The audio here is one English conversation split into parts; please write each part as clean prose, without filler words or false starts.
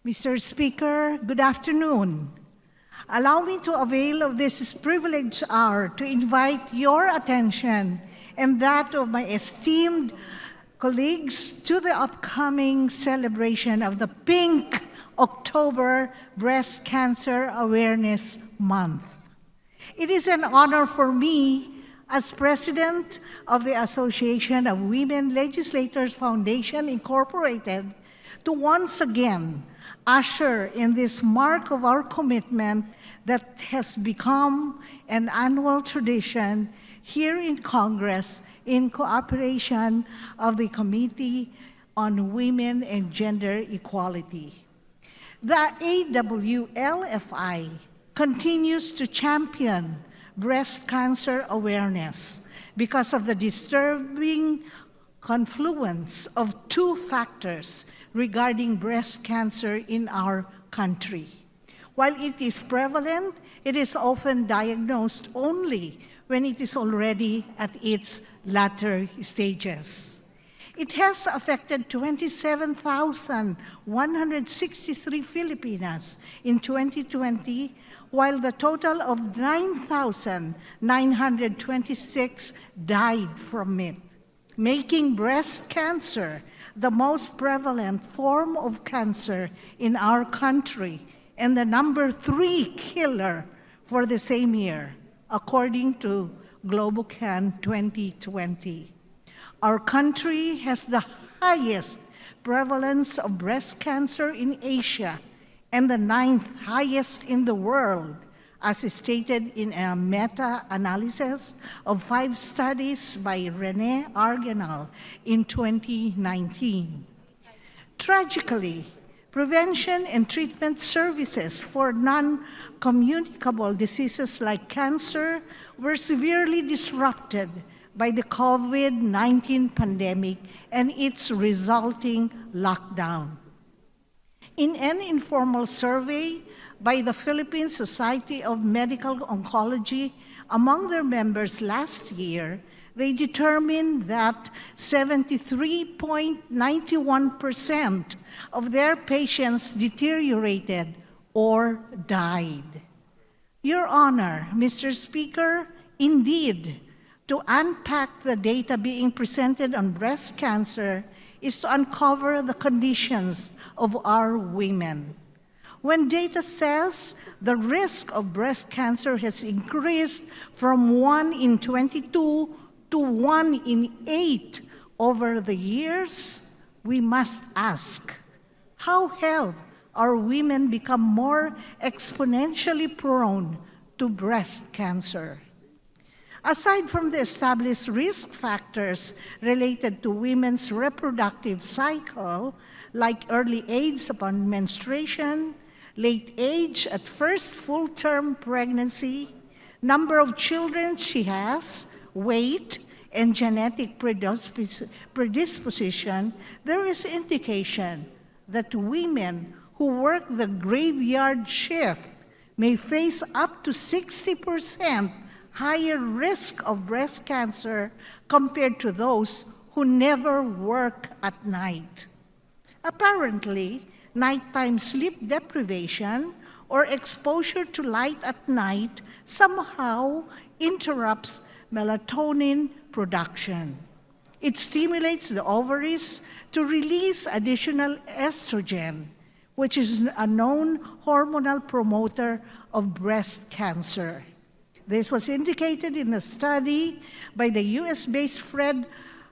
Mr. Speaker, good afternoon. Allow me to avail of this privileged hour to invite your attention and that of my esteemed colleagues to the upcoming celebration of the Pink October Breast Cancer Awareness Month. It is an honor for me as President of the Association of Women Legislators Foundation, Incorporated, to once again usher in this mark of our commitment that has become an annual tradition here in Congress in cooperation of the Committee on Women and Gender Equality. The AWLFI continues to champion breast cancer awareness because of the disturbing confluence of two factors regarding breast cancer in our country. While it is prevalent, it is often diagnosed only when it is already at its latter stages. It has affected 27,163 Filipinas in 2020, while the total of 9,926 died from it, making breast cancer the most prevalent form of cancer in our country and the number 3 killer for the same year, according to GloboCan 2020. Our country has the highest prevalence of breast cancer in Asia and the 9th highest in the world, as stated in a meta-analysis of 5 studies by René Argenal in 2019. Tragically, prevention and treatment services for non-communicable diseases like cancer were severely disrupted by the COVID-19 pandemic and its resulting lockdown. In an informal survey by the Philippine Society of Medical Oncology among their members last year, they determined that 73.91% of their patients deteriorated or died. Your Honor, Mr. Speaker, indeed, to unpack the data being presented on breast cancer is to uncover the conditions of our women. When data says the risk of breast cancer has increased from 1 in 22 to 1 in 8 over the years, we must ask, how have our women become more exponentially prone to breast cancer? Aside from the established risk factors related to women's reproductive cycle, like early age upon menstruation, late age at first full-term pregnancy, number of children she has, weight, and genetic predisposition, there is indication that women who work the graveyard shift may face up to 60% higher risk of breast cancer compared to those who never work at night. Apparently, nighttime sleep deprivation or exposure to light at night somehow interrupts melatonin production. It stimulates the ovaries to release additional estrogen, which is a known hormonal promoter of breast cancer. This was indicated in a study by the US-based Fred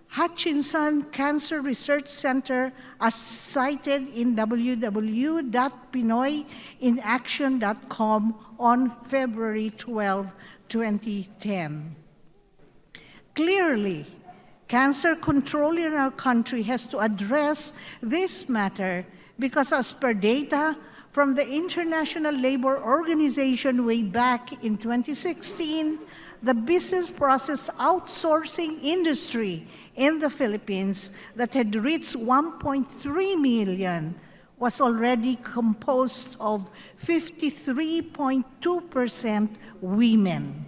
Hutchinson Cancer Research Center, as cited in www.pinoyinaction.com on February 12, 2010. Clearly, cancer control in our country has to address this matter because, as per data from the International Labor Organization way back in 2016, the business process outsourcing industry in the Philippines that had reached 1.3 million was already composed of 53.2% women.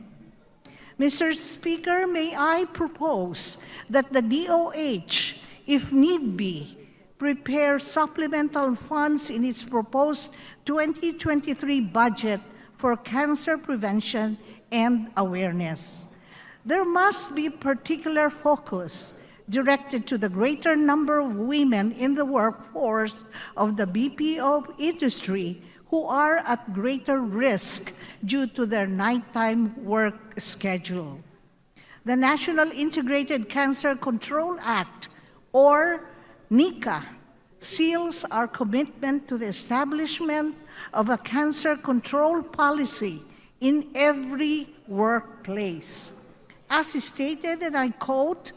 Mr. Speaker, may I propose that the DOH, if need be, prepare supplemental funds in its proposed 2023 budget for cancer prevention and awareness. There must be particular focus directed to the greater number of women in the workforce of the BPO industry who are at greater risk due to their nighttime work schedule. The National Integrated Cancer Control Act, or NICA, seals our commitment to the establishment of a cancer control policy in every workplace. As stated, and I quote,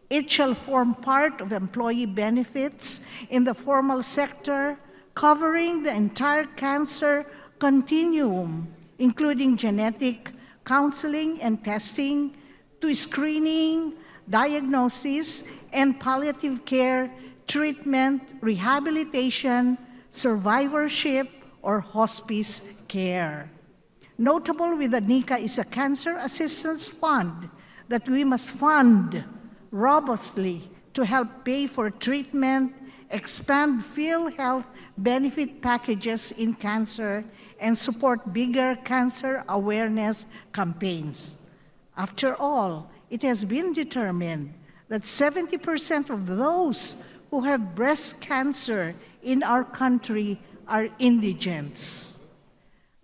"It shall form part of employee benefits in the formal sector, covering the entire cancer continuum, including genetic counseling and testing, to screening, diagnosis, and palliative care, treatment, rehabilitation, survivorship, or hospice care." Notable with the NICA is a Cancer Assistance Fund that we must fund robustly to help pay for treatment, expand PhilHealth benefit packages in cancer, and support bigger cancer awareness campaigns. After all, it has been determined that 70% of those who have breast cancer in our country are indigents.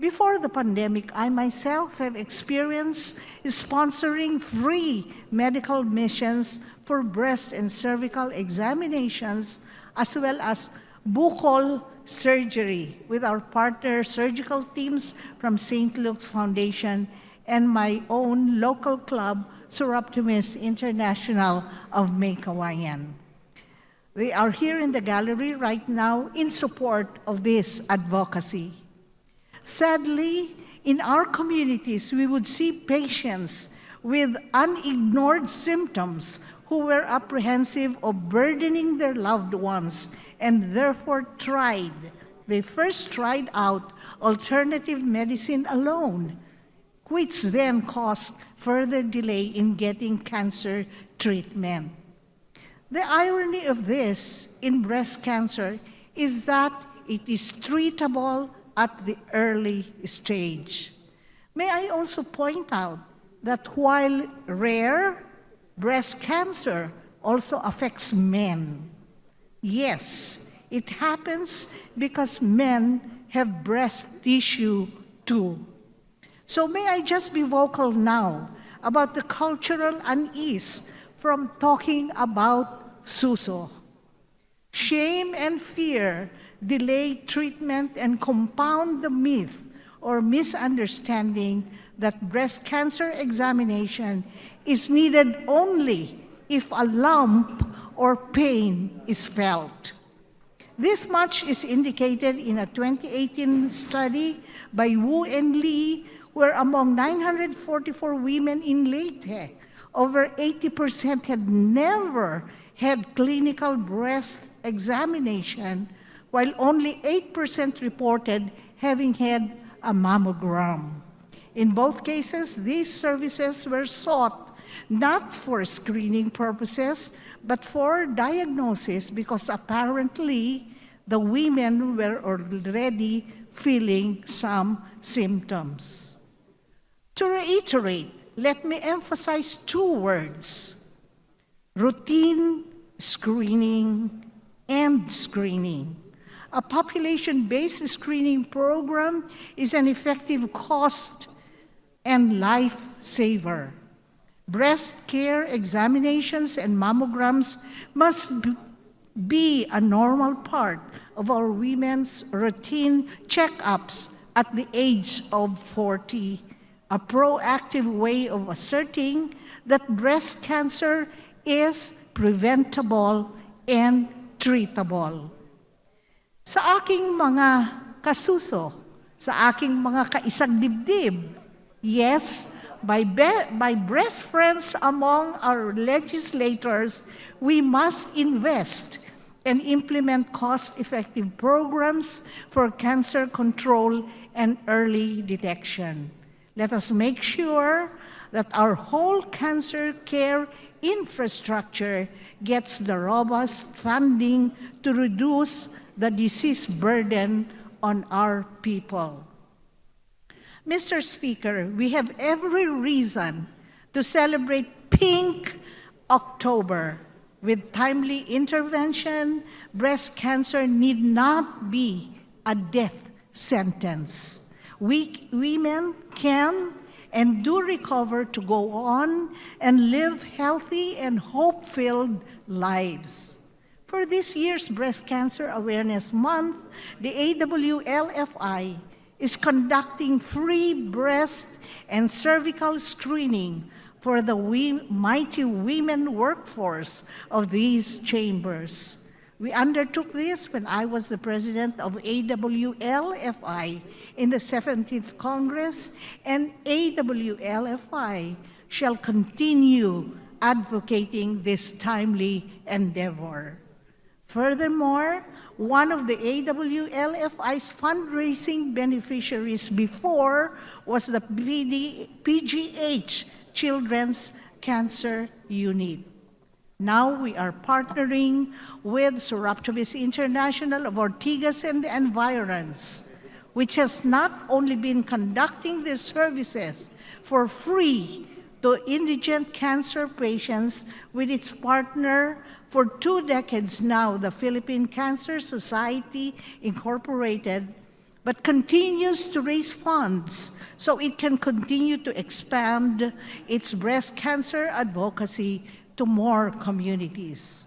Before the pandemic, I myself have experienced sponsoring free medical missions for breast and cervical examinations, as well as buccal surgery with our partner surgical teams from St. Luke's Foundation and my own local club, Suroptimist International of May Kawayan. They are here in the gallery right now in support of this advocacy. Sadly, in our communities, we would see patients with unignored symptoms who were apprehensive of burdening their loved ones and therefore they first tried out alternative medicine alone, which then caused further delay in getting cancer treatment. The irony of this in breast cancer is that it is treatable at the early stage. May I also point out that while rare, breast cancer also affects men. Yes, it happens because men have breast tissue too. So may I just be vocal now about the cultural unease from talking about suso. Shame and fear delay treatment and compound the myth or misunderstanding that breast cancer examination is needed only if a lump or pain is felt. This much is indicated in a 2018 study by Wu and Lee, where among 944 women in Leyte, over 80% had never had clinical breast examination, while only 8% reported having had a mammogram. In both cases, these services were sought not for screening purposes, but for diagnosis because apparently the women were already feeling some symptoms. To reiterate, let me emphasize two words: routine screening and screening. A population-based screening program is an effective cost and lifesaver. Breast care examinations and mammograms must be a normal part of our women's routine checkups at the age of 40, a proactive way of asserting that breast cancer is preventable and treatable. Sa aking mga kasuso, sa aking mga kaisang dibdib, yes, by breast friends among our legislators, we must invest and implement cost-effective programs for cancer control and early detection. Let us make sure that our whole cancer care infrastructure gets the robust funding to reduce the disease burden on our people. Mr. Speaker, we have every reason to celebrate Pink October. With timely intervention, breast cancer need not be a death sentence. Women can and do recover to go on and live healthy and hope-filled lives. For this year's Breast Cancer Awareness Month, the AWLFI is conducting free breast and cervical screening for the mighty women workforce of these chambers. We undertook this when I was the president of AWLFI in the 17th Congress, and AWLFI shall continue advocating this timely endeavor. Furthermore, one of the AWLFI's fundraising beneficiaries before was the PGH Children's Cancer Unit. Now we are partnering with Surreptitious International of Ortigas and the Environs, which has not only been conducting these services for free to indigent cancer patients with its partner for 2 decades now, the Philippine Cancer Society Incorporated, but continues to raise funds so it can continue to expand its breast cancer advocacy to more communities.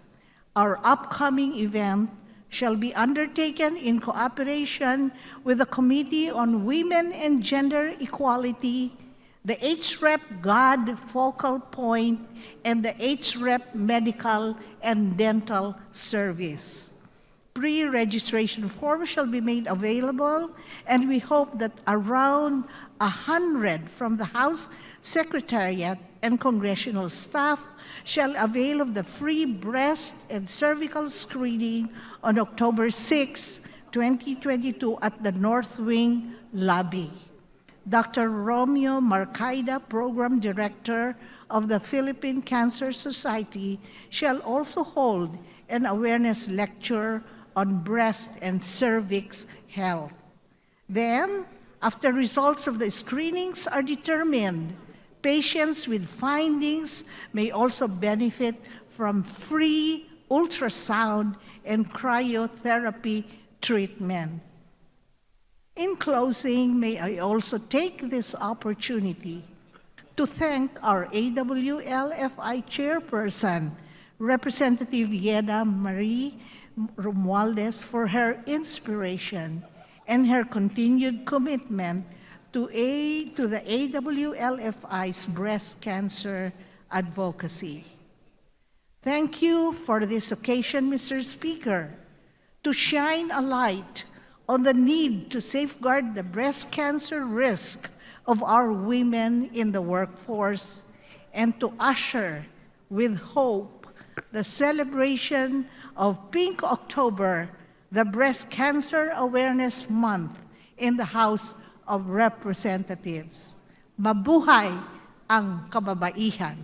Our upcoming event shall be undertaken in cooperation with the Committee on Women and Gender Equality, the HREP GOD Focal Point, and the HREP Medical and Dental Service. Pre-registration forms shall be made available, and we hope that around 100 from the House Secretariat and congressional staff shall avail of the free breast and cervical screening on October 6, 2022 at the North Wing Lobby. Dr. Romeo Marcaida, Program Director of the Philippine Cancer Society, shall also hold an awareness lecture on breast and cervix health. Then, after results of the screenings are determined, patients with findings may also benefit from free ultrasound and cryotherapy treatment. In closing, may I also take this opportunity to thank our AWLFI chairperson, Representative Yeda Marie Romualdez, for her inspiration and her continued commitment to the AWLFI's breast cancer advocacy. Thank you for this occasion, Mr. Speaker, to shine a light on the need to safeguard the breast cancer risk of our women in the workforce and to usher with hope the celebration of Pink October, the Breast Cancer Awareness Month in the House of Representatives. Mabuhay ang kababaihan!